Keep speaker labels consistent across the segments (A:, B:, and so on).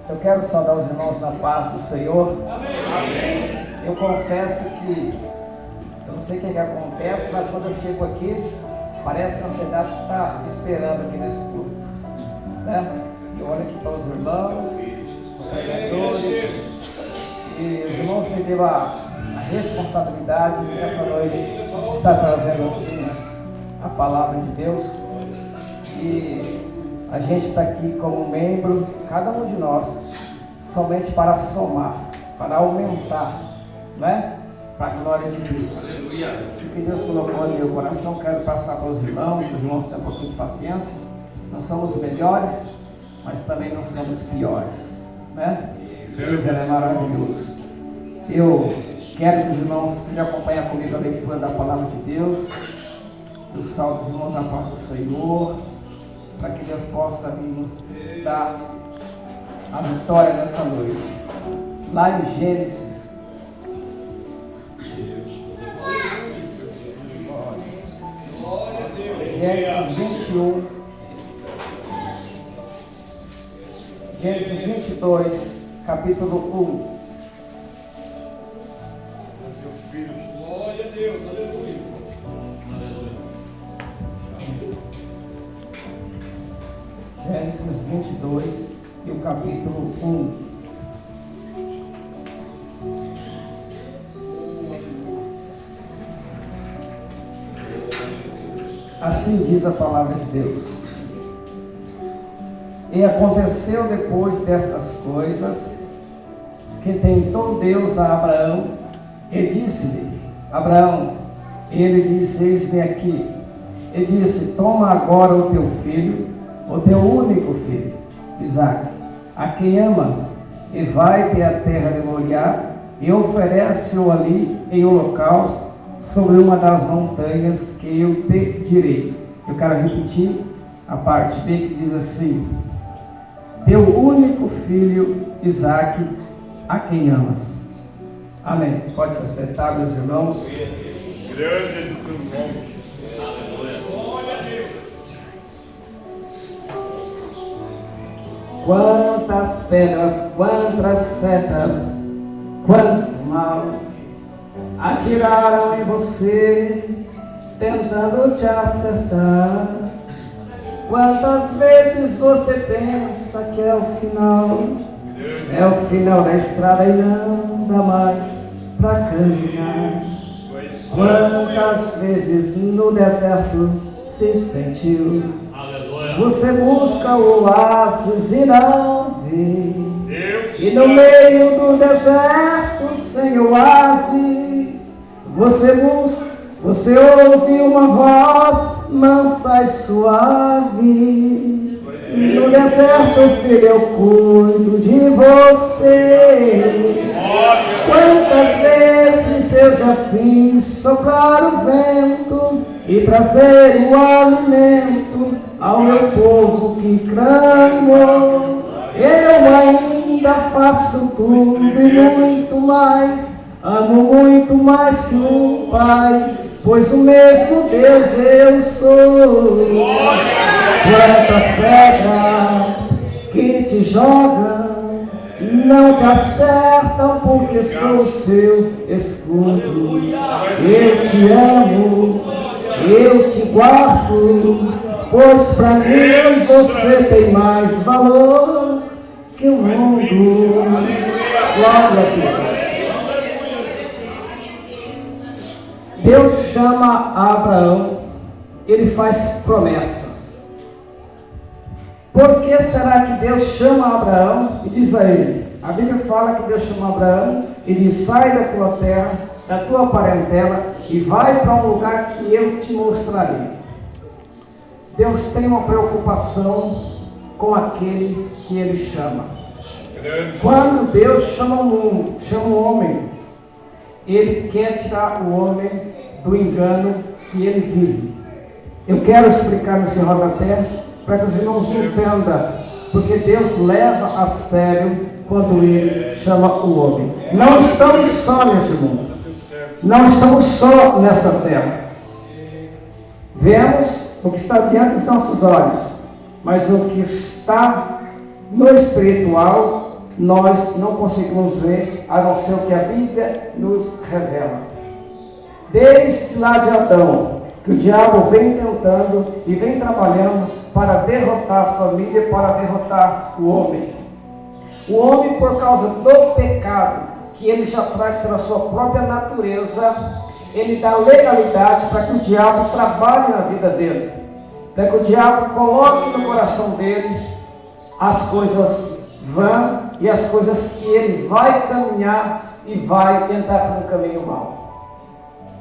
A: Eu quero saudar os irmãos na paz do Senhor.
B: Amém.
A: Eu confesso que eu não sei o que acontece, mas quando eu chego aqui, parece que a ansiedade está esperando aqui nesse culto, né? Eu olho aqui para os irmãos, os pregadores, e os irmãos me deram a responsabilidade de nessa noite estar trazendo assim a palavra de Deus. E a gente está aqui como membro, cada um de nós, somente para somar, para aumentar, né? Para a glória de Deus. O que Deus colocou no meu coração, quero passar para os irmãos, que os irmãos tenham um pouquinho de paciência. Não somos melhores, mas também não somos piores, né? Deus, ele é maravilhoso. Eu quero que os irmãos que já acompanham comigo a leitura da palavra de Deus, eu salve os irmãos na paz do Senhor, para que Deus possa nos dar a vitória nessa noite. Lá em Gênesis, Gênesis 21, Gênesis 22, capítulo 1.
B: Glória a Deus, aleluia.
A: Gênesis 22 e o capítulo 1. Assim diz a palavra de Deus. E aconteceu depois destas coisas, que tentou Deus a Abraão, e disse-lhe: Abraão, ele disse: eis-me aqui. E disse: toma agora o teu filho, o teu único filho, Isaque, a quem amas, e vai-te à terra de Moriá, e oferece-o ali em holocausto, sobre uma das montanhas que eu te direi. Eu quero repetir a parte B que diz assim: teu único filho, Isaque, a quem amas. Amém. Pode se acertar, meus irmãos.
B: Grande é o teu nome. Aleluia. Glória a Deus.
A: Quantas pedras, quantas setas, quanto mal atiraram em você, tentando te acertar. Quantas vezes você pensa que é o final da estrada e não dá mais pra caminhar. Quantas vezes no deserto se sentiu, você busca o oásis e não vê, e no meio do deserto sem oásis, você busca, você ouve uma voz mansa e suave. No deserto, filho, eu cuido de você. Quantas vezes eu já fiz soprar o vento e trazer o alimento ao meu povo que clamou. Eu ainda faço tudo e muito mais, amo muito mais que um pai, pois o mesmo Deus eu sou. Quantas pedras que te jogam não te acertam, porque sou o seu escudo. Eu te amo, eu te guardo, pois pra mim você tem mais valor que o mundo. Glória a Deus. Deus chama Abraão, ele faz promessas. Por que será que Deus chama Abraão e diz a ele? A Bíblia fala que Deus chama Abraão e diz: sai da tua terra, da tua parentela e vai para um lugar que eu te mostrarei. Deus tem uma preocupação com aquele que ele chama. Quando Deus chama o mundo, chama o homem, ele quer tirar o homem do engano que ele vive. Eu quero explicar nesse rodapé para que os irmãos entendam, porque Deus leva a sério quando ele chama o homem. Não estamos só nesse mundo, não estamos só nessa terra. Vemos o que está diante dos nossos olhos, mas o que está no espiritual, nós não conseguimos ver, a não ser o que a Bíblia nos revela. Desde lá de Adão, que o diabo vem tentando e vem trabalhando para derrotar a família, para derrotar o homem. O homem, por causa do pecado, que ele já traz pela sua própria natureza, ele dá legalidade para que o diabo trabalhe na vida dele, para que o diabo coloque no coração dele as coisas vãs e as coisas que ele vai caminhar e vai entrar por um caminho mau.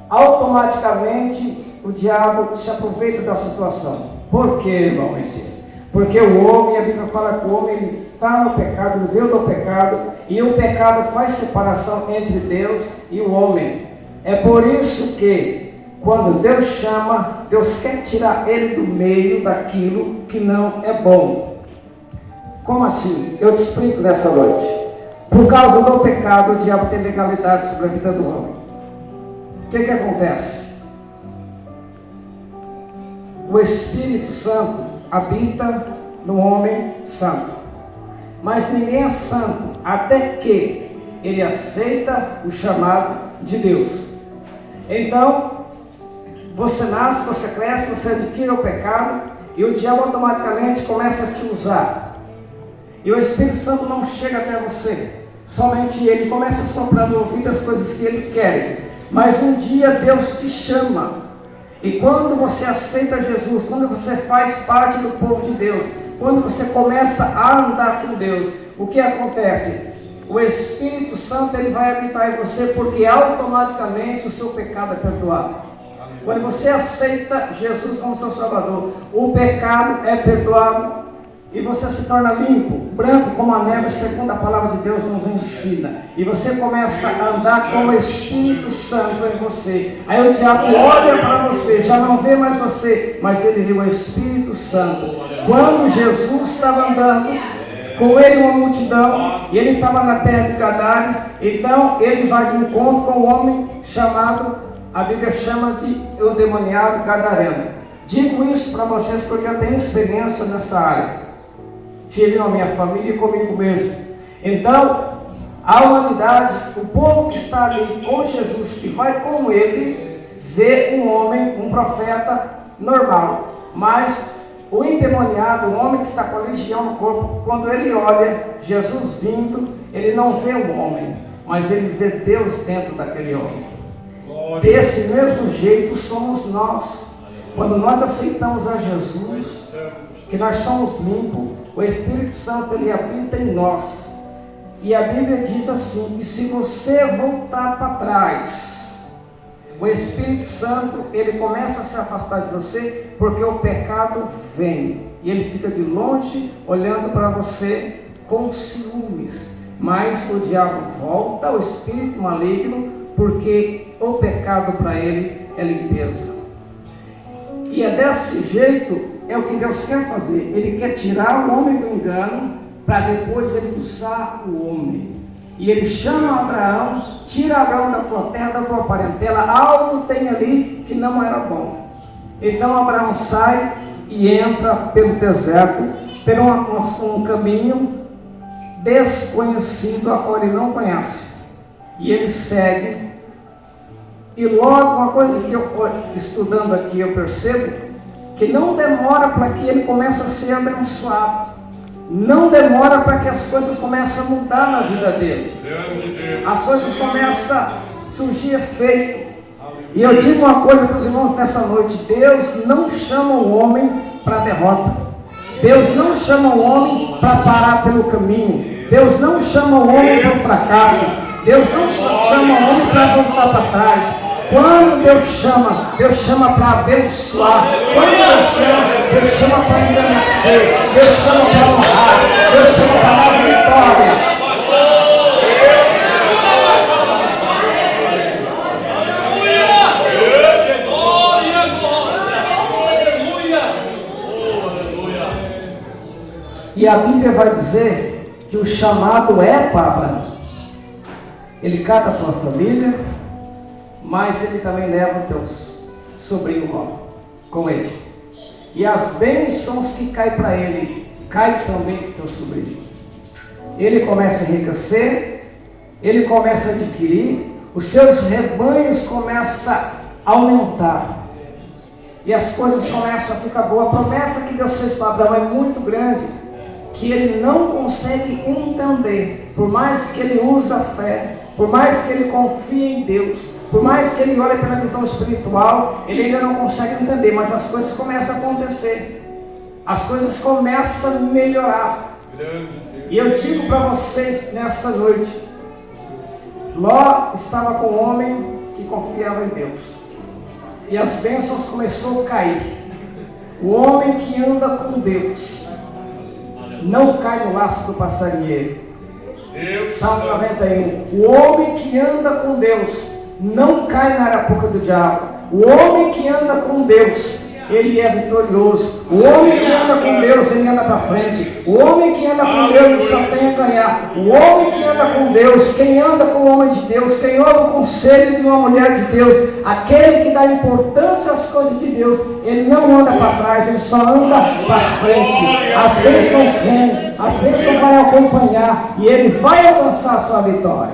A: Automaticamente o diabo se aproveita da situação. Por quê, irmão Messias? Porque o homem, a Bíblia fala que o homem ele está no pecado, ele veio do pecado, e o pecado faz separação entre Deus e o homem. É por isso que, quando Deus chama, Deus quer tirar ele do meio daquilo que não é bom. Como assim? Eu te explico nessa noite. Por causa do pecado, o diabo tem legalidade sobre a vida do homem. O que acontece? O Espírito Santo habita no homem santo. Mas ninguém é santo até que ele aceita o chamado de Deus. Então, você nasce, você cresce, você adquire o pecado e o diabo automaticamente começa a te usar. E o Espírito Santo não chega até você, somente ele começa a soprar no ouvido as coisas que ele quer. Mas um dia Deus te chama. E quando você aceita Jesus, quando você faz parte do povo de Deus, quando você começa a andar com Deus, o que acontece? O Espírito Santo ele vai habitar em você, porque automaticamente o seu pecado é perdoado. Quando você aceita Jesus como seu Salvador, o pecado é perdoado e você se torna limpo, branco como a neve, segundo a palavra de Deus nos ensina. E você começa a andar com o Espírito Santo em você. Aí o diabo olha para você, já não vê mais você, mas ele viu o Espírito Santo. Quando Jesus estava andando com ele uma multidão, e ele estava na terra de Gadares, então ele vai de encontro com um homem chamado, a Bíblia chama de o endemoniado gadareno. Digo isso para vocês porque eu tenho experiência nessa área. Tive na minha família e comigo mesmo. Então, a humanidade, o povo que está ali com Jesus, que vai com ele, vê um homem, um profeta normal. Mas o endemoniado, o homem que está com a legião no corpo, quando ele olha Jesus vindo, ele não vê um homem, mas ele vê Deus dentro daquele homem. Desse mesmo jeito somos nós. Quando nós aceitamos a Jesus, que nós somos limpos, o Espírito Santo ele habita em nós. E a Bíblia diz assim, que se você voltar para trás, o Espírito Santo ele começa a se afastar de você, porque o pecado vem e ele fica de longe olhando para você com ciúmes. Mas o diabo volta, o espírito maligno, porque o pecado para ele é limpeza. E é desse jeito é o que Deus quer fazer. Ele quer tirar o homem do engano, para depois ele usar o homem. E ele chama Abraão, tira Abraão da tua terra, da tua parentela, algo tem ali que não era bom. Então Abraão sai e entra pelo deserto, por um caminho desconhecido, a qual ele não conhece. E ele segue. E logo, uma coisa que eu, estudando aqui, eu percebo, que não demora para que ele comece a ser abençoado. Não demora para que as coisas comecem a mudar na vida dele. As coisas começam a surgir efeito. E eu digo uma coisa para os irmãos nessa noite: Deus não chama o homem para derrota. Deus não chama o homem para parar pelo caminho. Deus não chama o homem para o fracasso. Deus não chama o homem para voltar para trás. Quando Deus chama para abençoar. Quando Deus chama para engrandecer. Deus chama para honrar. Deus chama para dar vitória. E a Bíblia vai dizer que o chamado é para Abraão. Ele cata a tua família, mas ele também leva o teu sobrinho com ele. E as bênçãos que caem para ele cai também teu sobrinho. Ele começa a enriquecer, ele começa a adquirir, os seus rebanhos começam a aumentar. E as coisas começam a ficar boas. A promessa que Deus fez para Abraão é muito grande, que ele não consegue entender. Por mais que ele use a fé, por mais que ele confie em Deus, por mais que ele olhe pela visão espiritual, ele ainda não consegue entender. Mas as coisas começam a acontecer, as coisas começam a melhorar. E eu digo para vocês nessa noite, Ló estava com um homem que confiava em Deus, e as bênçãos começaram a cair. O homem que anda com Deus não cai no laço do passarinheiro. Salmo 91. O homem que anda com Deus não cai na arapuca do diabo. O homem que anda com Deus, ele é vitorioso. O homem que anda com Deus, ele anda para frente. O homem que anda com Deus, ele só tem a ganhar. O homem que anda com Deus, quem anda com o homem de Deus, quem ouve o conselho de uma mulher de Deus, aquele que dá importância às coisas de Deus, ele não anda para trás, ele só anda para frente. As bênçãos vêm, as bênçãos vão acompanhar, e ele vai alcançar a sua vitória.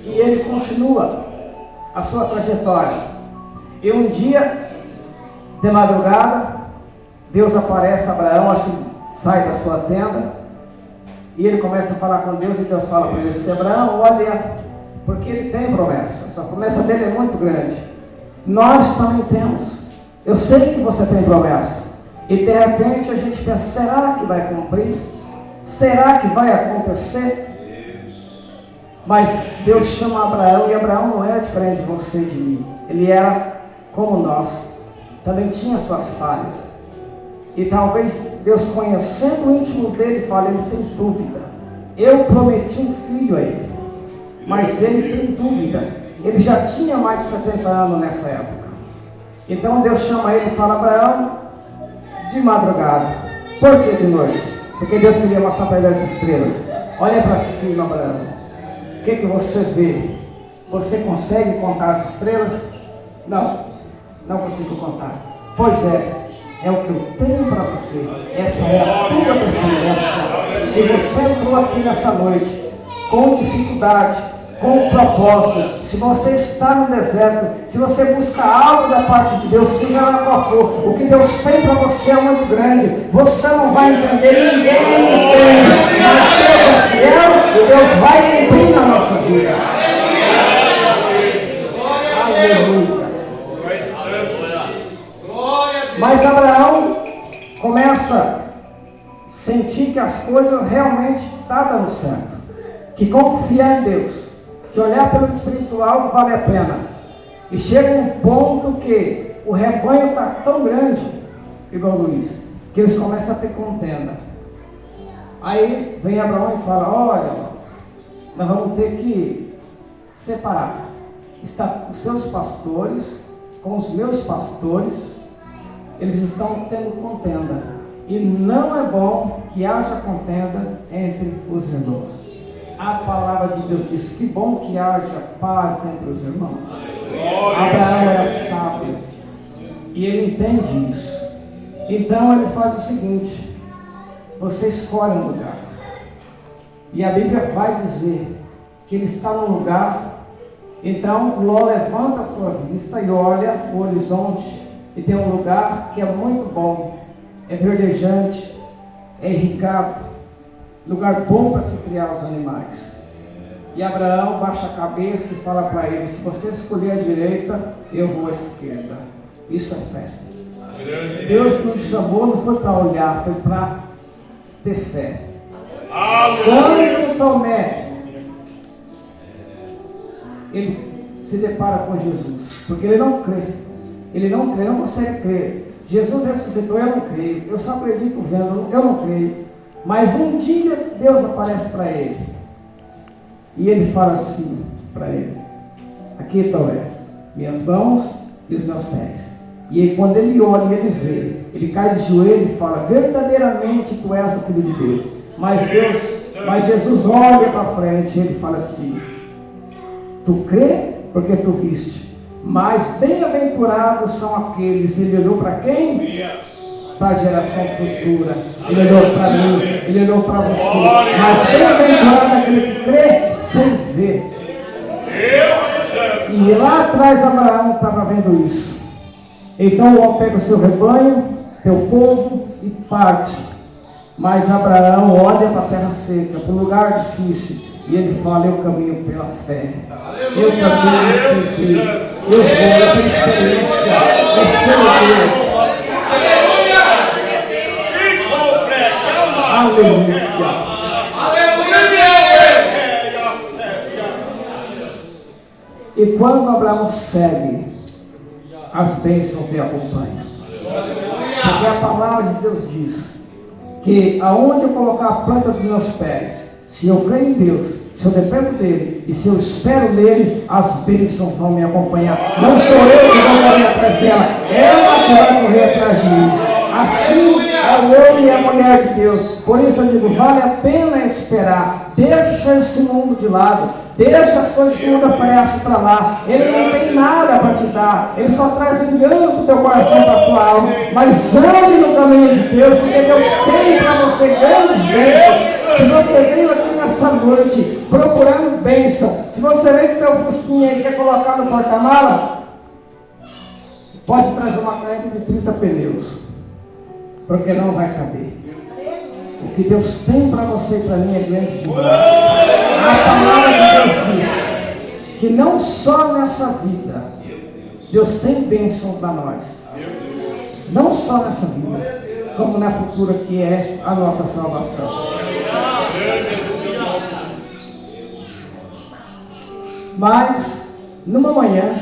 A: E ele continua a sua trajetória. E um dia, de madrugada, Deus aparece a Abraão, acho que sai da sua tenda, e ele começa a falar com Deus, e Deus fala para ele assim: Abraão, olha, porque ele tem promessa, a promessa dele é muito grande, nós também temos. Eu sei que você tem promessa, e de repente a gente pensa, será que vai cumprir? Será que vai acontecer? Mas Deus chama Abraão, e Abraão não era diferente de você e de mim, ele era como nós, também tinha suas falhas. E talvez Deus, conhecendo o íntimo dele, fale: ele tem dúvida. Eu prometi um filho a ele, mas ele tem dúvida. Ele já tinha mais de 70 anos nessa época. Então Deus chama ele e fala: Abraão, de madrugada. Por que de noite? Porque Deus queria mostrar para ele as estrelas. Olha para cima, Abraão. O que você vê? Você consegue contar as estrelas? Não consigo contar. Pois é o que eu tenho para você. Essa é a tua descendência. Se você entrou aqui nessa noite com dificuldade, com propósito, se você está no deserto, se você busca algo da parte de Deus, seja lá qual for, o que Deus tem para você é muito grande. Você não vai entender, ninguém entende, mas Deus é fiel e Deus vai cumprir na nossa vida. Aleluia. Mas Abraão começa a sentir que as coisas realmente estão dando certo, que confiar em Deus, que olhar pelo espiritual vale a pena. E chega um ponto que o rebanho está tão grande, igual Luiz, que eles começam a ter contenda. Aí vem Abraão e fala: olha, nós vamos ter que separar. Está os seus pastores com os meus pastores, eles estão tendo contenda, e não é bom que haja contenda entre os irmãos. A palavra de Deus diz: que bom que haja paz entre os irmãos. Abraão era sábio, e ele entende isso. Então ele faz o seguinte: você escolhe um lugar, e a Bíblia vai dizer que ele está num lugar. Então Ló levanta a sua vista e olha o horizonte, e tem um lugar que é muito bom, é verdejante, é irrigado, lugar bom para se criar os animais. E Abraão baixa a cabeça e fala para ele: se você escolher a direita, eu vou à esquerda. Isso é fé. Deus nos chamou, não foi para olhar, foi para ter fé. Quando Tomé ele se depara com Jesus, porque ele não crê, não consegue crer. Jesus ressuscitou, eu não creio, eu só acredito vendo, eu não creio. Mas um dia Deus aparece para ele, e ele fala assim para ele: aqui estão minhas mãos e os meus pés. E aí, quando ele olha e ele vê, ele cai de joelho e fala: verdadeiramente tu és o Filho de Deus. Mas Jesus olha para frente e ele fala assim: tu crê porque tu viste, mas bem-aventurados são aqueles. Ele olhou para quem? para a geração futura. Ele olhou para mim, ele olhou para você. Mas bem-aventurado aquele que crê sem ver. E lá atrás Abraão estava vendo isso. Então o homem pega o seu rebanho, teu povo e parte. Mas Abraão olha para a terra seca, para o lugar difícil, e ele fala: eu caminho pela fé. Eu caminho sem ver. Eu tenho experiência. Eu sei Deus. Aleluia. E quando Abraão segue, as bênçãos lhe acompanham. Porque a palavra de Deus diz que aonde eu colocar a planta dos meus pés, se eu creio em Deus, se eu dependo dele e se eu espero nele, as bênçãos vão me acompanhar. Não sou eu que vou correr atrás dela, ela que vai correr atrás de mim. Assim é o homem e a mulher de Deus. Por isso eu digo, vale a pena esperar. Deixa esse mundo de lado. Deixa as coisas que o mundo oferece para lá. Ele não tem nada para te dar. Ele só traz engano para o teu coração, para a tua alma. Mas ande no caminho de Deus, porque Deus tem para você grandes bênçãos. Se você veio aqui nessa noite procurando bênção, se você veio com o teu fusquinha e quer colocar no porta-mala, pode trazer uma carga de 30 pneus. Porque não vai caber. O que Deus tem para você e para mim é grande demais. A palavra de Deus diz que não só nessa vida Deus tem bênção para nós, não só nessa vida, como na futura, que é a nossa salvação. Mas numa manhã